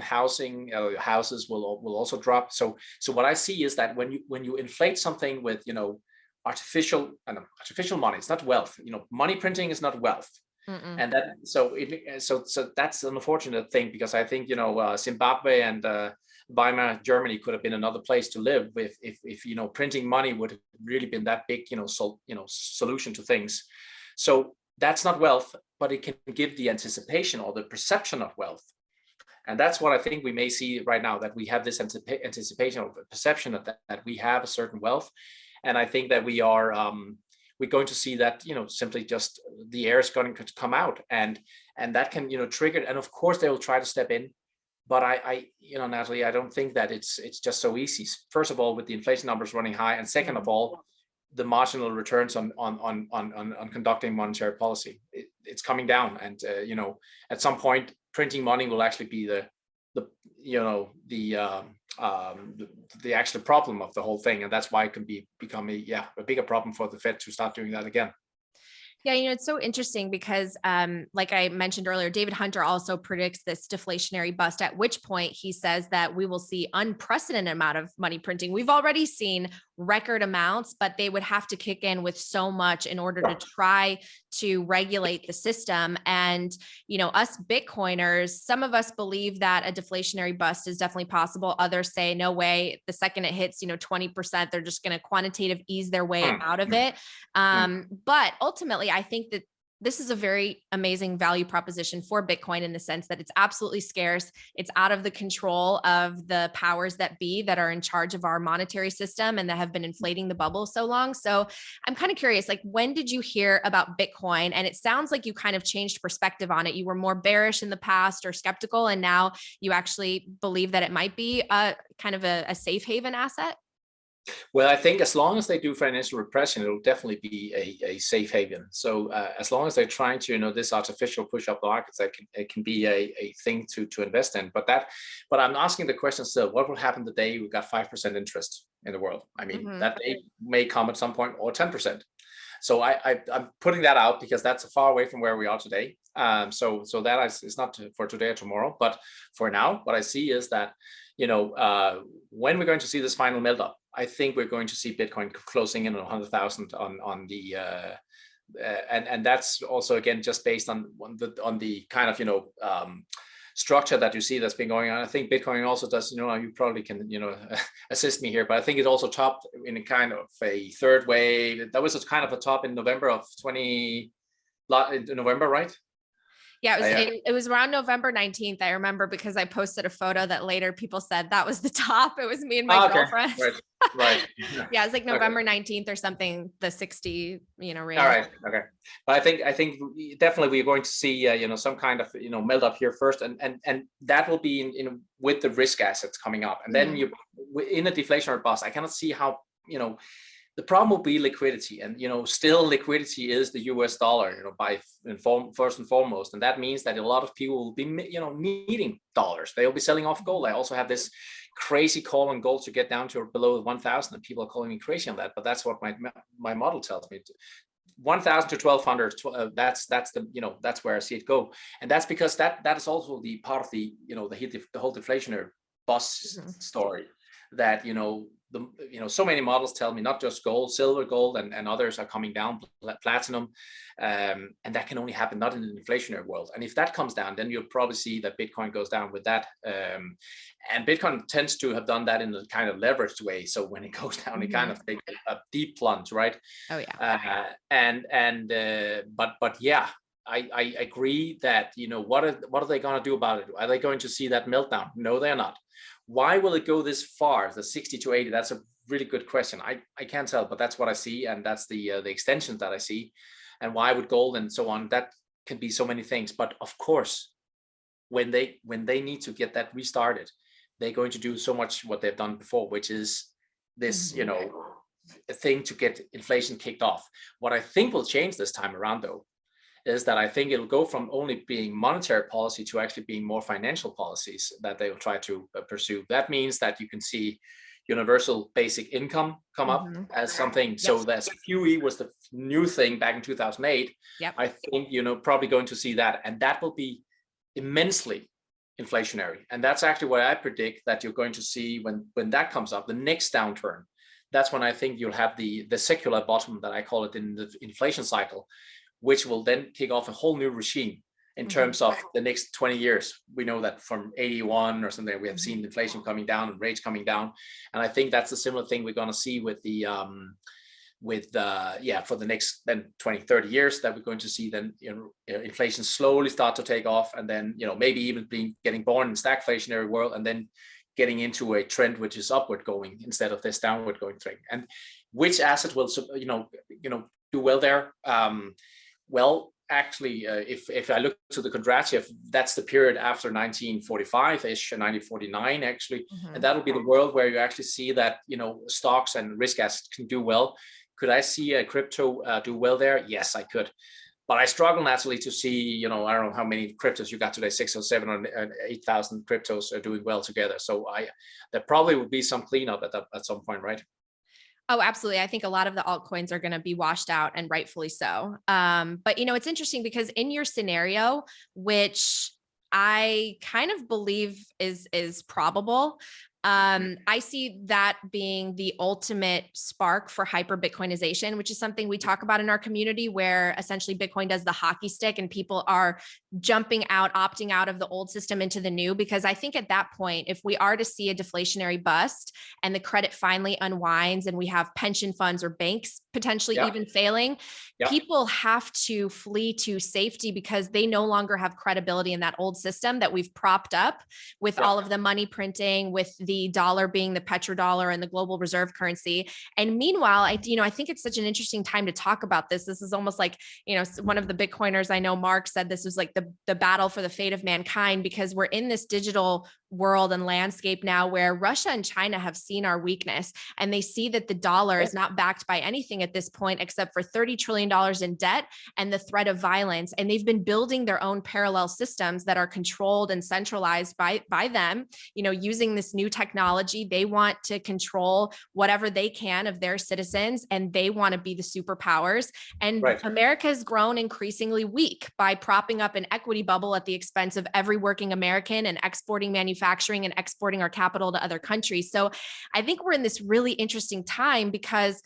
houses will also drop. So what I see is that when you inflate something with artificial money, it's not wealth. Money printing is not wealth. And that so that's an unfortunate thing, because I think Zimbabwe and Weimar Germany could have been another place to live if printing money would have really been that big solution to things. So that's not wealth, but it can give the anticipation or the perception of wealth. And that's what I think we may see right now, that we have this anticipation or perception that we have a certain wealth. And I think that we're going to see that simply just the air is going to come out, and that can trigger. And of course they will try to step in, but I Natalie, I don't think that it's just so easy. First of all, with the inflation numbers running high, and second of all, the marginal returns on conducting monetary policy, it's coming down, and at some point printing money will actually be the actual problem of the whole thing, and that's why it can become a bigger problem for the Fed to start doing that again. Yeah, it's so interesting because, like I mentioned earlier, David Hunter also predicts this deflationary bust, at which point he says that we will see unprecedented amount of money printing. We've already seen record amounts, but they would have to kick in with so much in order to try to regulate the system. And, us Bitcoiners, some of us believe that a deflationary bust is definitely possible. Others say, no way. The second it hits, 20%, they're just going to quantitative ease their way out of it. But ultimately, I think that this is a very amazing value proposition for Bitcoin in the sense that it's absolutely scarce. It's out of the control of the powers that be that are in charge of our monetary system and that have been inflating the bubble so long. So I'm kind of curious, like, when did you hear about Bitcoin? And it sounds like you kind of changed perspective on it. You were more bearish in the past or skeptical, and now you actually believe that it might be a kind of a safe haven asset. Well, I think as long as they do financial repression, it'll definitely be a safe haven. So as long as they're trying to, this artificial push up the markets, it can be a thing to invest in. But I'm asking the question still: what will happen the day we got 5% interest in the world? I mean, that day may come at some point, or 10%. So I'm putting that out because that's far away from where we are today. So that is not for today or tomorrow. But for now, what I see is that, when we're going to see this final melt up, I think we're going to see Bitcoin closing in on 100,000 on the and that's also again just based on the kind of structure that you see that's been going on. I think Bitcoin also does, you probably can assist me here, but I think it also topped in a kind of a third wave. That was a kind of a top in November of November, right? Yeah, it was around November 19th. I remember because I posted a photo that later people said that was the top. It was me and my girlfriend. Right. Yeah, it's like November 19th or something, the 60, range. All right. Okay. But I think definitely we're going to see, some kind of, melt up here first. And that will be in with the risk assets coming up. And then you in a deflationary bust, I cannot see how, the problem will be liquidity, and still liquidity is the US dollar, first and foremost, and that means that a lot of people will be needing dollars. They'll be selling off gold. I also have this crazy call on gold to get down to below 1,000, and people are calling me crazy on that, but that's what my model tells me. 1,000 to 1,200. That's where I see it go, and that's because that is also the part of the the whole deflationary bust story. That so many models tell me not just gold, silver, gold, and others are coming down, platinum, and that can only happen not in an inflationary world. And if that comes down, then you'll probably see that Bitcoin goes down with that. And Bitcoin tends to have done that in a kind of leveraged way. So when it goes down, it kind of takes a deep plunge, right? Oh yeah. But yeah. I agree that what are they going to do about it? Are they going to see that meltdown? No, they're not. Why will it go this far, the 60 to 80? That's a really good question. I can't tell, but that's what I see, and that's the extensions that I see. And why would gold and so on? That can be so many things. But of course, when they need to get that restarted, they're going to do so much what they've done before, which is this a thing to get inflation kicked off. What I think will change this time around, though, is that I think it'll go from only being monetary policy to actually being more financial policies that they will try to pursue. That means that you can see universal basic income come up as something. Yep. So that QE was the new thing back in 2008. Yep. I think, probably going to see that, and that will be immensely inflationary. And that's actually what I predict that you're going to see when that comes up, the next downturn. That's when I think you'll have the secular bottom that I call it in the inflation cycle, which will then kick off a whole new regime in terms of the next 20 years. We know that from 81 or something, we have seen inflation coming down and rates coming down. And I think that's a similar thing we're going to see with for the next then 20, 30 years, that we're going to see then inflation slowly start to take off, and then maybe even getting born in stagflationary world, and then getting into a trend which is upward going instead of this downward going thing. And which asset will do well there? Well, actually, if I look to the Kondratiev, that's the period after 1945-ish, 1949 actually, and that'll be the world where you actually see that stocks and risk assets can do well. Could I see a crypto do well there? Yes, I could, but I struggle naturally to see I don't know how many cryptos you got today, 6 or 7 or 8,000 cryptos are doing well together. So there probably will be some cleanup at some point, right? Oh, absolutely. I think a lot of the altcoins are going to be washed out, and rightfully so. But it's interesting because in your scenario, which I kind of believe is probable, I see that being the ultimate spark for hyper Bitcoinization, which is something we talk about in our community, where essentially Bitcoin does the hockey stick and people are jumping out, opting out of the old system into the new. Because I think at that point, if we are to see a deflationary bust and the credit finally unwinds and we have pension funds or banks potentially even failing, people have to flee to safety because they no longer have credibility in that old system that we've propped up with all of the money printing, with the dollar being the petrodollar and the global reserve currency. And meanwhile, I think it's such an interesting time to talk about this. This is almost like, one of the Bitcoiners I know, Mark, said this was like the battle for the fate of mankind, because we're in this digital world and landscape now where Russia and China have seen our weakness, and they see that the dollar is not backed by anything at this point except for $30 trillion in debt and the threat of violence. And they've been building their own parallel systems that are controlled and centralized by them, using this new technology. They want to control whatever they can of their citizens, and they want to be the superpowers. And America has grown increasingly weak by propping up an equity bubble at the expense of every working American and exporting manufacturing and exporting our capital to other countries. So I think we're in this really interesting time because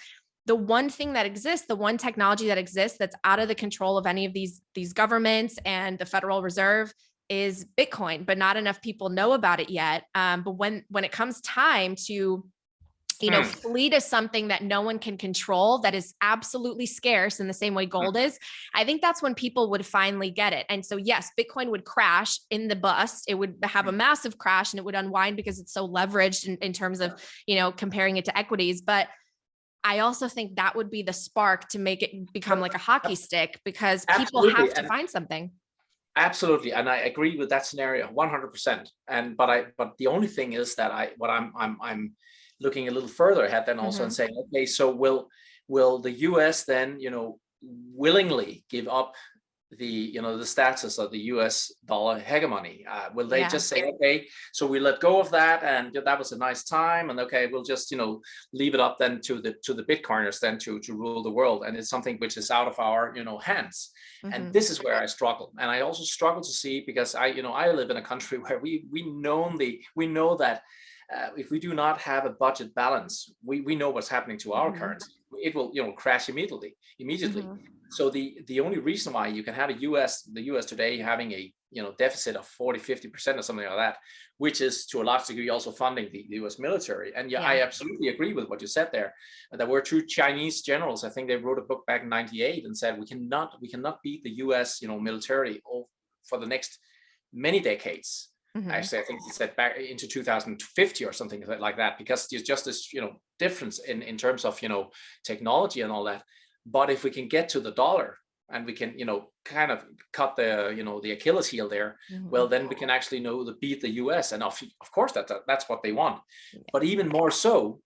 the one thing that exists, the one technology that exists that's out of the control of any of these governments and the Federal Reserve is Bitcoin, but not enough people know about it yet. But when it comes time to flee to something that no one can control, that is absolutely scarce in the same way gold is, I think that's when people would finally get it. And so, yes, Bitcoin would crash in the bust. It would have a massive crash and it would unwind because it's so leveraged in terms of, comparing it to equities. But I also think that would be the spark to make it become like a hockey stick, because people have to find something. Absolutely, and I agree with that scenario 100%. But the only thing is that I'm looking a little further ahead then also and saying, okay, so will the US then willingly give up the the status of the US dollar hegemony? Will they just say, okay, so we let go of that, and that was a nice time, and okay, we'll just leave it up then to the Bitcoiners then to rule the world, and it's something which is out of our hands. And this is where I struggle, and I also struggle to see, because I live in a country where we know that if we do not have a budget balance, we know what's happening to our currency. It will crash immediately. So the only reason why you can have the US today having a deficit of 40-50% or something like that, which is to a large degree also funding the US military. And I absolutely agree with what you said there. There were two Chinese generals, I think they wrote a book back in '98 and said we cannot beat the US military for the next many decades. Actually, I think he said back into 2050 or something like that, because there's just this difference in terms of technology and all that. But if we can get to the dollar and we can kind of cut the the Achilles heel there, well, then we can actually beat the US, and of course that's what they want. But even more so,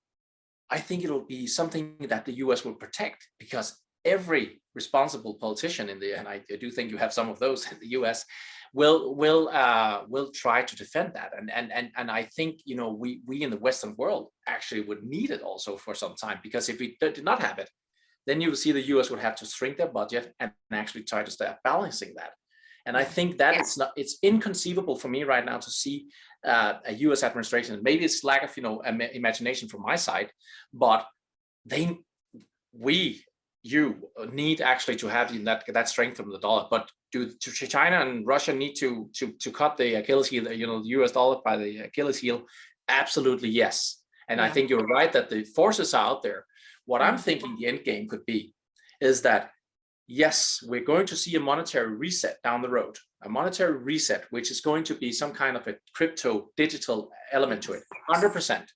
I think it'll be something that the US will protect, because every responsible politician and I do think you have some of those in the US, will try to defend that, and I think we in the Western world actually would need it also for some time, because if we did not have it, then you will see the US would have to shrink their budget and actually try to start balancing that. And I think that it's inconceivable for me right now to see a US administration. Maybe it's lack of imagination from my side, but you need actually to have that strength from the dollar. But do China and Russia need to cut the Achilles heel, the US dollar by the Achilles heel? Absolutely yes. And I think you're right that the forces are out there. What I'm thinking the end game could be is that, yes, we're going to see a monetary reset down the road, a monetary reset, which is going to be some kind of a crypto digital element to it, 100%.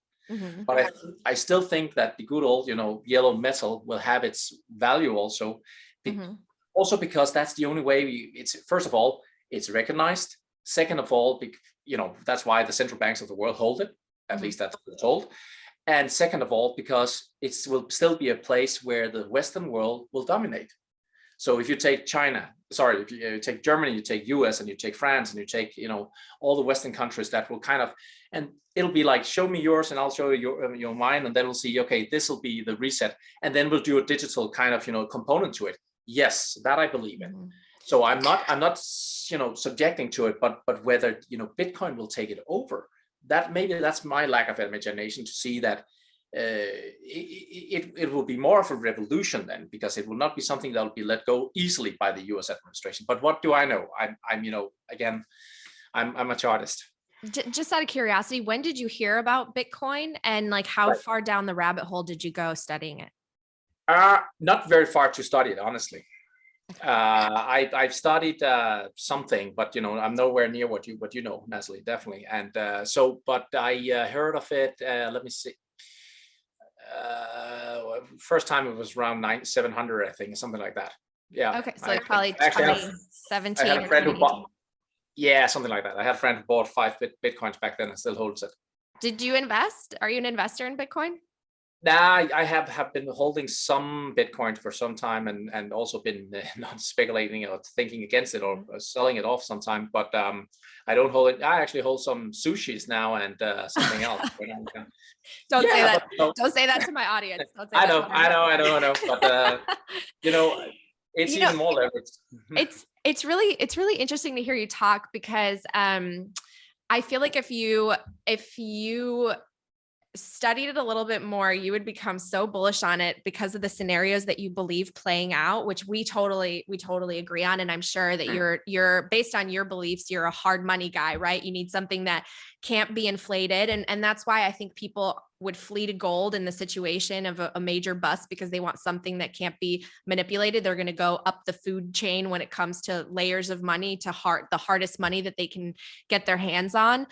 But I still think that the good old, yellow metal will have its value also, also because that's the only way it's, first of all, it's recognized. Second of all, that's why the central banks of the world hold it, at least that's what we're told. And second of all, because it will still be a place where the Western world will dominate. So if you take if you take Germany, you take US, and you take France, and you take all the Western countries that will kind of and it'll be like, show me yours and I'll show you your mine, and then we'll see, okay, this will be the reset, and then we'll do a digital kind of component to it. Yes, that I believe in. So I'm not subjecting to it, but whether Bitcoin will take it over, that maybe that's my lack of imagination to see that it will be more of a revolution then, because it will not be something that will be let go easily by the US administration. But what do I know? I'm a Chartist. Just out of curiosity, when did you hear about Bitcoin, and like how far down the rabbit hole did you go studying it? Not very far to study it, honestly. I've studied something, but I'm nowhere near what you know, Natalie, definitely. And but I heard of it. Let me see. First time it was around 700, I think, something like that. Yeah. Okay, so like probably 2017 or 2018. Yeah, something like that. I had a friend who bought 5 Bitcoins back then and still holds it. Did you invest? Are you an investor in Bitcoin? Nah, I have been holding some Bitcoin for some time, and also been not speculating or thinking against it or selling it off sometime. But I don't hold it. I actually hold some sushis now and something else. Don't say that. Don't say that to my audience. Don't say I know. But it's even more leveraged. It's really interesting to hear you talk, because I feel like if you studied it a little bit more, you would become so bullish on it because of the scenarios that you believe playing out, which we totally agree on. And I'm sure that you're based on your beliefs, you're a hard money guy, right? You need something that can't be inflated. And that's why I think people would flee to gold in the situation of a major bust, because they want something that can't be manipulated. They're going to go up the food chain when it comes to layers of money to the hardest money that they can get their hands on.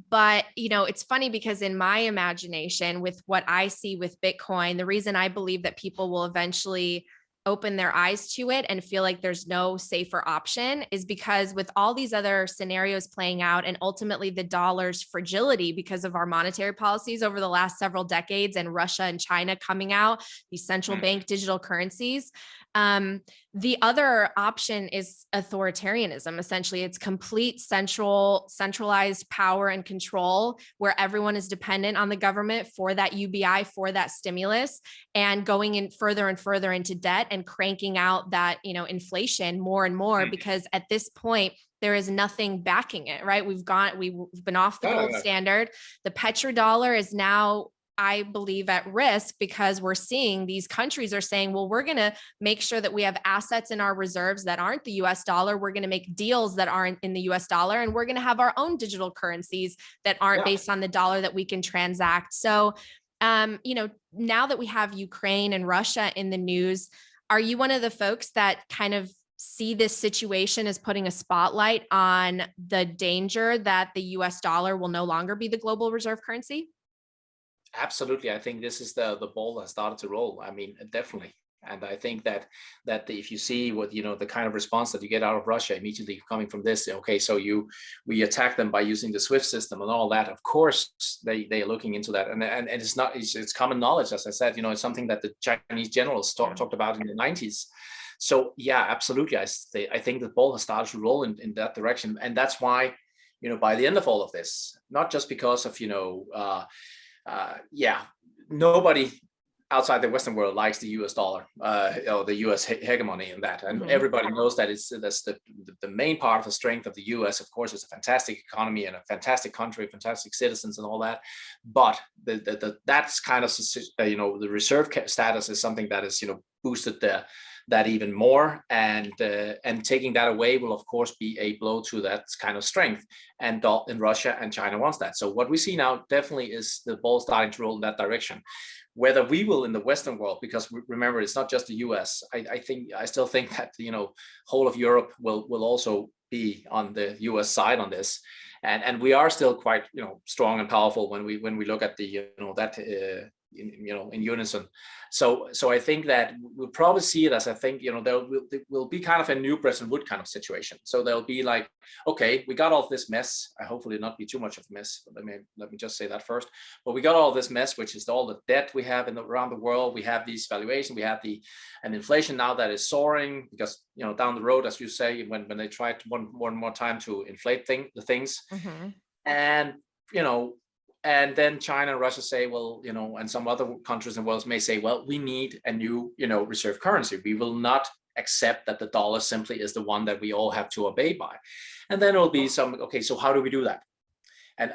But, it's funny because in my imagination, with what I see with Bitcoin, the reason I believe that people will eventually open their eyes to it and feel like there's no safer option is because with all these other scenarios playing out, and ultimately the dollar's fragility because of our monetary policies over the last several decades, and Russia and China coming out, these central bank digital currencies, the other option is authoritarianism. Essentially, it's complete centralized power and control, where everyone is dependent on the government for that UBI, for that stimulus, and going in further and further into debt and cranking out that, inflation more and more, because at this point, there is nothing backing it, right? We've been off the gold standard. The petrodollar is now, I believe, at risk, because we're seeing these countries are saying, well, we're going to make sure that we have assets in our reserves that aren't the US dollar. We're going to make deals that aren't in the US dollar, and we're going to have our own digital currencies that aren't based on the dollar that we can transact. So, now that we have Ukraine and Russia in the news, are you one of the folks that kind of see this situation as putting a spotlight on the danger that the US dollar will no longer be the global reserve currency? Absolutely. I think this is the ball that started to roll. I mean, definitely. And I think that if you see what, the kind of response that you get out of Russia immediately coming from this, okay, so we attack them by using the SWIFT system and all that. Of course, they are looking into that. And it's common knowledge, as I said, it's something that the Chinese generals talked about in the 90s. So yeah, absolutely. I think the ball has started to roll in that direction. And that's why, by the end of all of this, not just because of, nobody outside the Western world likes the US dollar or the US hegemony in that. And everybody knows that that's the main part of the strength of the US. Of course, it's a fantastic economy and a fantastic country, fantastic citizens and all that. But that's kind of, the reserve status is something that is, boosted that even more, and taking that away will of course be a blow to that kind of strength, and Russia and China wants that. So what we see now definitely is the ball starting to roll in that direction. Whether we will in the Western world, because remember, it's not just the US. I still think that whole of Europe will also be on the US side on this, and we are still quite strong and powerful when we look at the in unison. So I think that we'll probably see it as, I think, there will be kind of a new Bretton Woods kind of situation. So there'll be like, okay, we got all this mess. I hopefully not be too much of a mess, but let me just say that first. But we got all this mess, which is all the debt we have around the world. We have these valuations. We have an inflation now that is soaring, because down the road, as you say, when they try to one more time to inflate the things. And, and then China and Russia say, well, and some other countries in the world may say, well, we need a new, reserve currency. We will not accept that the dollar simply is the one that we all have to obey by. And then it'll be okay, so how do we do that? And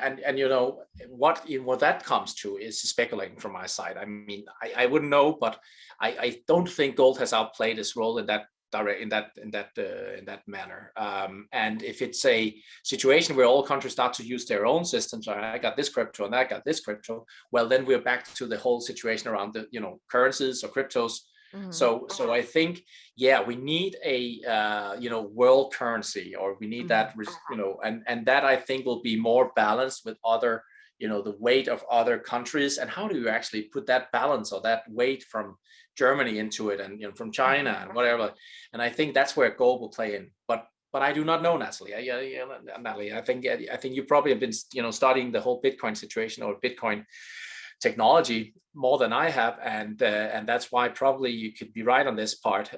what that comes to is speculating from my side. I mean, I wouldn't know, but I don't think gold has outplayed its role in that manner. And if it's a situation where all countries start to use their own systems, I got this crypto and I got this crypto, well, then we're back to the whole situation around the currencies or cryptos. Mm-hmm. So I think, we need a world currency, or we need that, and that I think will be more balanced with other, the weight of other countries. And how do you actually put that balance or that weight from Germany into it, and from China and whatever? And I think that's where gold will play in. But I do not know, Natalie. Natalie, I think you probably have been studying the whole Bitcoin situation or Bitcoin technology more than I have, and that's why probably you could be right on this part.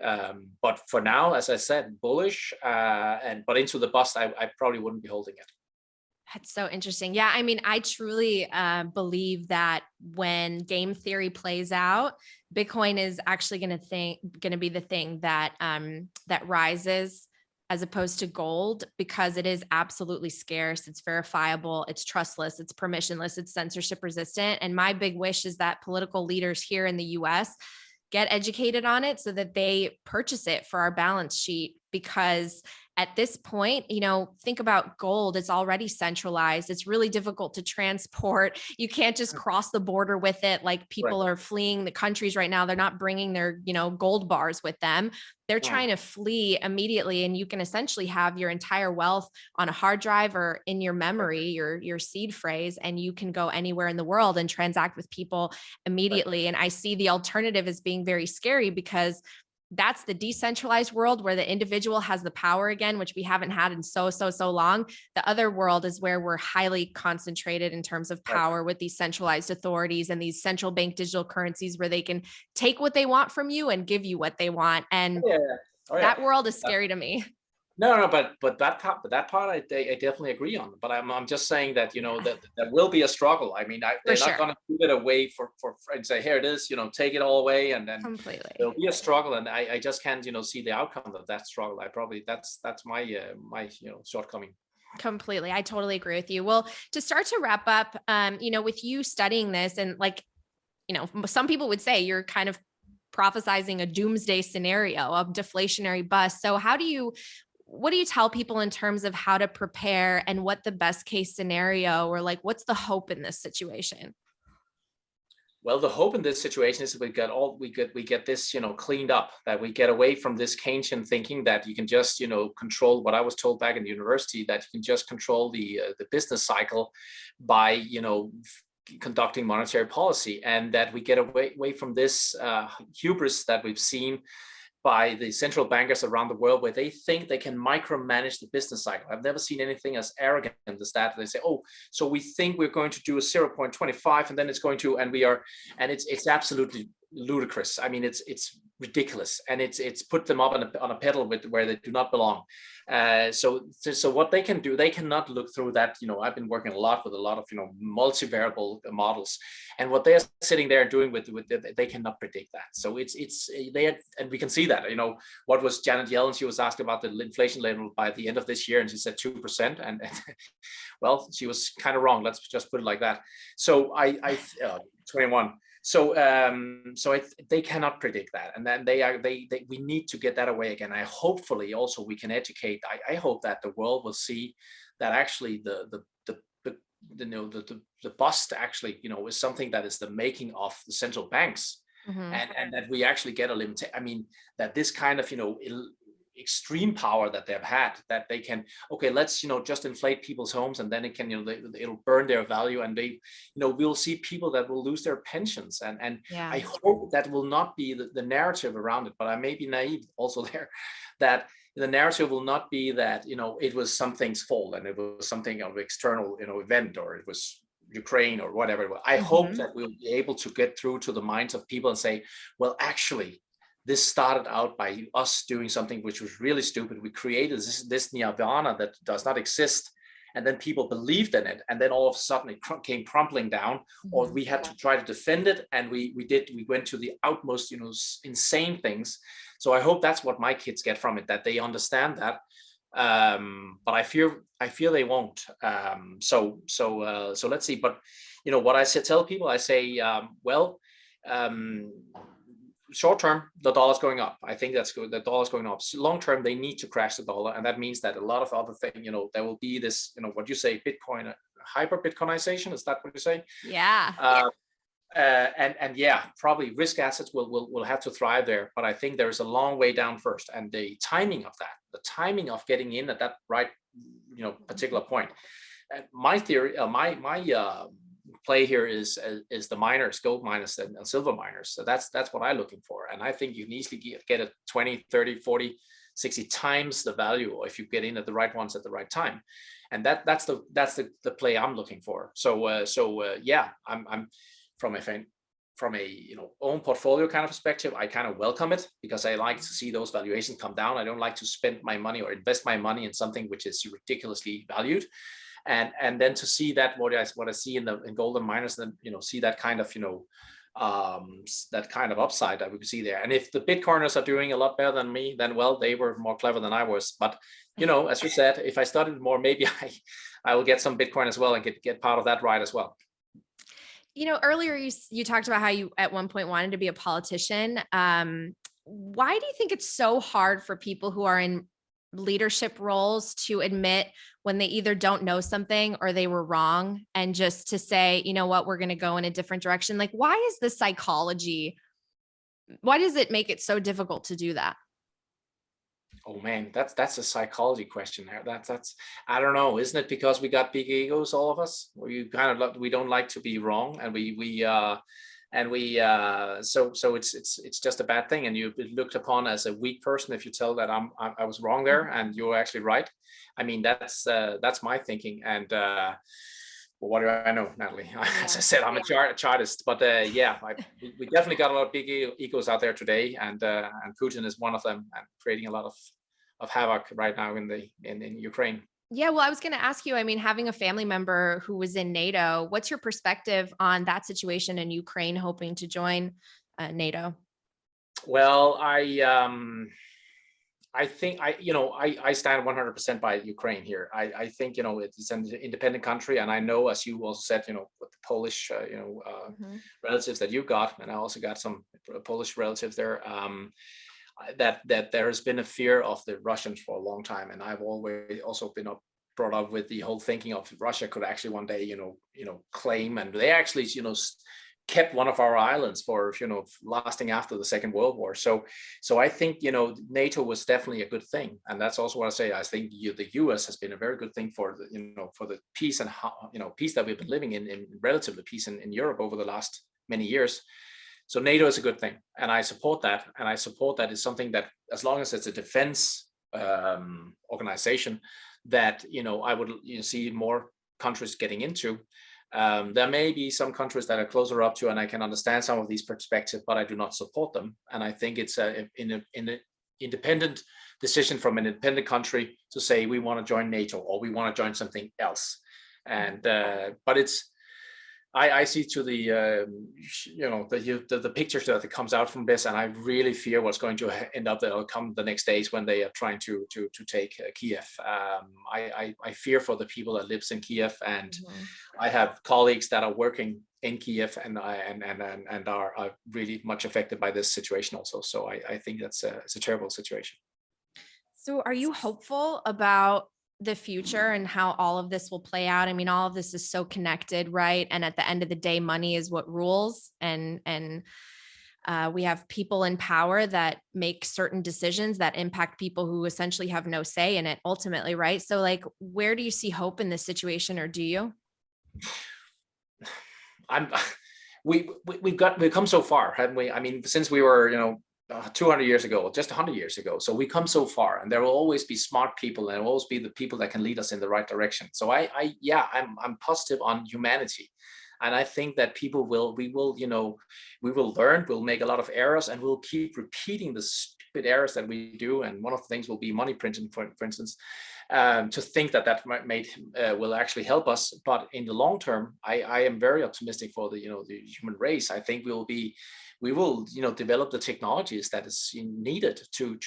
But for now, as I said, bullish, but into the bust, I probably wouldn't be holding it. That's so interesting. Yeah, I mean, I truly believe that when game theory plays out, Bitcoin is actually going to be the thing that that rises, as opposed to gold, because it is absolutely scarce. It's verifiable, it's trustless, it's permissionless, it's censorship resistant. And my big wish is that political leaders here in the US get educated on it so that they purchase it for our balance sheet. Because at this point, think about gold. It's already centralized. It's really difficult to transport. You can't just cross the border with it. Like people are fleeing the countries right now. They're not bringing their, gold bars with them. They're trying to flee immediately. And you can essentially have your entire wealth on a hard drive or in your memory, your seed phrase, and you can go anywhere in the world and transact with people immediately. And I see the alternative as being very scary, because that's the decentralized world where the individual has the power again, which we haven't had in so long. The other world is where we're highly concentrated in terms of power with these centralized authorities and these central bank digital currencies where they can take what they want from you and give you what they want. And that world is scary to me. No, but that part I definitely agree on. But I'm just saying that that there will be a struggle. I mean, they're not going to give it away for and say, here it is, take it all away, and then completely there'll be a struggle. And I just can't see the outcome of that struggle. That's my my shortcoming. Completely, I totally agree with you. Well, to start to wrap up, with you studying this, and some people would say you're kind of prophesizing a doomsday scenario of deflationary bust. So what do you tell people in terms of how to prepare, and what the best case scenario, or what's the hope in this situation? Well, the hope in this situation is we get this, cleaned up, that we get away from this Keynesian thinking that you can just, control what I was told back in the university, that you can just control the business cycle by, conducting monetary policy, and that we get away from this hubris that we've seen by the central bankers around the world, where they think they can micromanage the business cycle. I've never seen anything as arrogant as that. They say, oh, so we think we're going to do a 0.25 and then it's going to, and it's absolutely ludicrous. I mean, it's ridiculous, and it's put them up on a pedal where they do not belong. So what they can do, they cannot look through that. I've been working a lot with multivariable models, and what they're sitting there doing they cannot predict that. So and we can see that. What was Janet Yellen? She was asked about the inflation level by the end of this year, and she said 2%, and well, she was kind of wrong. Let's just put it like that. So 21. So they cannot predict that, and then we need to get that away again. Hopefully also we can educate. I hope that the world will see that actually the bust actually is something that is the making of the central banks, and that we actually get a limit. I mean, that this kind of extreme power that they've had, that they can, okay, let's just inflate people's homes, and then it can it'll burn their value, and we'll see people that will lose their pensions, and I hope that will not be the narrative around it. But I may be naive also there, that the narrative will not be that it was something's fault and it was something of external event, or it was Ukraine or whatever. I hope that we'll be able to get through to the minds of people and say, well, actually, this started out by us doing something which was really stupid. We created this nirvana that does not exist, and then people believed in it, and then all of a sudden it came crumbling down, or we had to try to defend it, and we went to the outmost, insane things. So I hope that's what my kids get from it, that they understand that. But I fear they won't. So let's see. But what I tell people, I say, short term, the dollar's going up. I think that's good. The dollar's going up. So long term, they need to crash the dollar, and that means that a lot of other things, there will be this, what you say, Bitcoin, hyper Bitcoinization. Is that what you say? Yeah. And yeah, probably risk assets will have to thrive there. But I think there is a long way down first, and the timing of that, the timing of getting in at that right, particular point. And my theory, my play here is the miners, gold miners and silver miners. So that's what I'm looking for. And I think you can easily get it 20, 30, 40, 60 times the value if you get in at the right ones at the right time. And that's the play I'm looking for. So yeah, I'm from a own portfolio kind of perspective, I kind of welcome it, because I like to see those valuations come down. I don't like to spend my money or invest my money in something which is ridiculously valued. And then to see that what I see in golden miners, then see that kind of that kind of upside that we can see there. And if the Bitcoiners are doing a lot better than me, then well, they were more clever than I was. But as you said, if I studied more, maybe I will get some Bitcoin as well and get part of that ride as well. Earlier you talked about how you at one point wanted to be a politician. Why do you think it's so hard for people who are in leadership roles to admit when they either don't know something or they were wrong, and just to say, what, we're going to go in a different direction? Like, why is the psychology? Why does it make it so difficult to do that? Oh man, that's a psychology question there. That's I don't know. Isn't it because we got big egos, all of us? We we don't like to be wrong, and so it's just a bad thing, and you're looked upon as a weak person if you tell that I was wrong there and you're actually right. I mean, that's my thinking. And well, what do I know, Natalie? As I said, I'm a Chartist, but yeah, we definitely got a lot of big egos out there today, and Putin is one of them, and creating a lot of havoc right now in Ukraine. Yeah, well, I was going to ask you, I mean, having a family member who was in NATO, what's your perspective on that situation in Ukraine hoping to join NATO? Well, I think I stand 100% by Ukraine here. I think it's an independent country, and I know, as you also said, with the Polish relatives that you got, and I also got some Polish relatives there. That there has been a fear of the Russians for a long time, and I've always also been brought up with the whole thinking of Russia could actually one day claim, and they actually kept one of our islands for lasting after the Second World War. So I think NATO was definitely a good thing, and that's also what I say. I think the U.S. has been a very good thing for the peace and peace that we've been living in relatively peace in Europe over the last many years. So NATO is a good thing, and I support that. And I support that it's something that, as long as it's a defense organization, that I would see more countries getting into. There may be some countries that are closer up to, and I can understand some of these perspectives, but I do not support them. And I think it's in an independent decision from an independent country to say we want to join NATO or we want to join something else. And but I see to the the pictures that comes out from this, and I really fear what's going to end up that will come the next days when they are trying to take Kiev. I fear for the people that lives in Kiev, and I have colleagues that are working in Kiev and are really much affected by this situation also. So I think it's a terrible situation. So are you hopeful about the future and how all of this will play out? I mean, all of this is so connected, right? And at the end of the day, money is what rules. And we have people in power that make certain decisions that impact people who essentially have no say in it ultimately, right? So like, where do you see hope in this situation, or do you? We've come so far, haven't we? I mean, since we were, 200 years ago, just 100 years ago. So we come so far, and there will always be smart people, and there will always be the people that can lead us in the right direction. So I'm positive on humanity. And I think that we will learn, we'll make a lot of errors, and we'll keep repeating the stupid errors that we do. And one of the things will be money printing, for instance, to think that will actually help us. But in the long term, I am very optimistic for the human race. I think we will develop the technologies that is needed to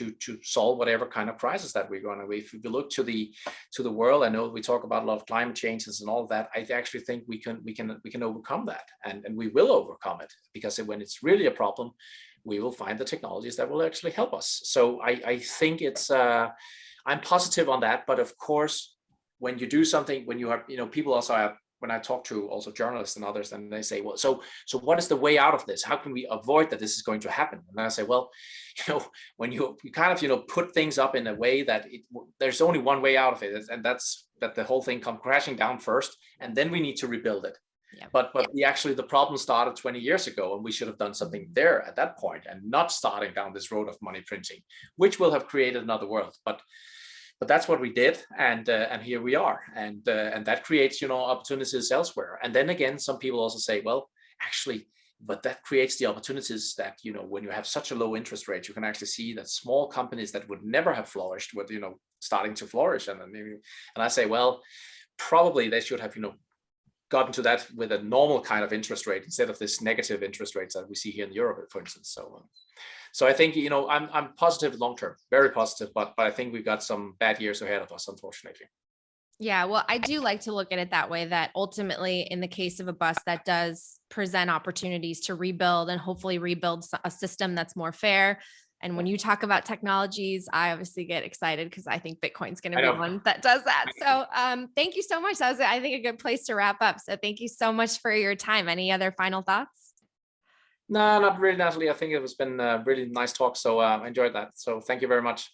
solve whatever kind of crisis that we're going to. If we look to the world, I know we talk about a lot of climate changes and all of that. I actually think we can overcome that, and we will overcome it, because when it's really a problem, we will find the technologies that will actually help us. So I think it's I'm positive on that. But of course, when you do something, when you have people also have, when I talk to also journalists and others, and they say, well, so what is the way out of this? How can we avoid that this is going to happen? And I say, well, when you kind of put things up in a way that there's only one way out of it, and that's that the whole thing come crashing down first, and then we need to rebuild it. Yeah. But the problem started 20 years ago, and we should have done something there at that point, and not starting down this road of money printing, which will have created another world. But that's what we did, and here we are, and that creates opportunities elsewhere. And then again, some people also say, well, actually, but that creates the opportunities that when you have such a low interest rate, you can actually see that small companies that would never have flourished would starting to flourish. And I say, well, probably they should have gotten to that with a normal kind of interest rate instead of this negative interest rates that we see here in Europe, for instance. So I think I'm positive long term, very positive, but I think we've got some bad years ahead of us, unfortunately. Yeah, well, I do like to look at it that way, that ultimately in the case of a bust, that does present opportunities to rebuild and hopefully rebuild a system that's more fair. And when you talk about technologies, I obviously get excited because I think Bitcoin's going to be one that does that. So thank you so much. That was, I think, a good place to wrap up. So thank you so much for your time. Any other final thoughts? No, not really, Natalie. I think it has been a really nice talk. So I enjoyed that. So thank you very much.